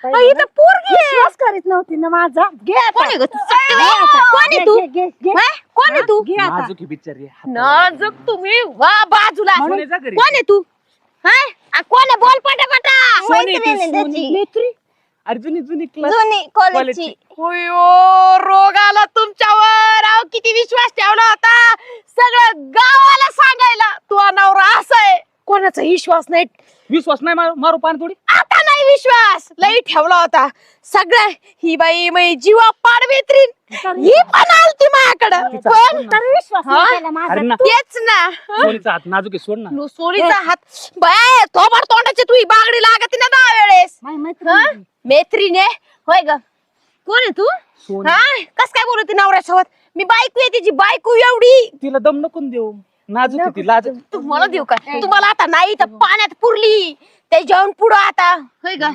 इथं पोरगी आहे. विश्वास करीत नव्हती ना माझा. घे आता. कोण आहे ग तू? घे आता. कोण आहे घे, तू? घे, घे, घे. हा? कोण आहे तू? घे आता. नाजूक ही बिचारी आहे. नाजूक तुम्ही वा बाजूला. सोनी जा घरी. कोण आहे तू? हा? कोण आहे? बोल पटापटा. सोनी ती मैत्रीण आहे त्याची. मैत्री. अरे जुनी जुनी क्लास जुनी कॉलेजची. होयो रोग आला तुमच्यावर. अहो किती विश्वास ठेवला होता सगळं गावाला सांगायला तू नवरा असा आहे. कोणाचा विश्वास नाही. विश्वास नाही मारू पान थोडी. आता नाही विश्वास लई ठेवला होता सगळं. ही बाई मै जीवा पाड वेत्रीन ही पण आलती माझ्याकडं तिचा पण फोन तर विश्वास हा? नाही केला माझा. अरे ना तेच ना सोनीचा हात नाजूक आहे, सोड ना. सोनीचा हात बाय थोबाड तोंडाची तुही बागडी लागती ना 10 वेळेस. माझी हा? मैत्रीण. मैत्रीण आहे होय ग. कोण आहे तू? सोनी हा कस काय बोलत नवऱ्यासोबत? मी बायको आहे तिची बायको एवढी. तिला दम नको देऊ. नाजूक आहे ती, लाज. तुम्हाला देऊ का? तुम्हाला आता नाही तर पाण्यात पुरली ते जेवण पुढं आता होय ग.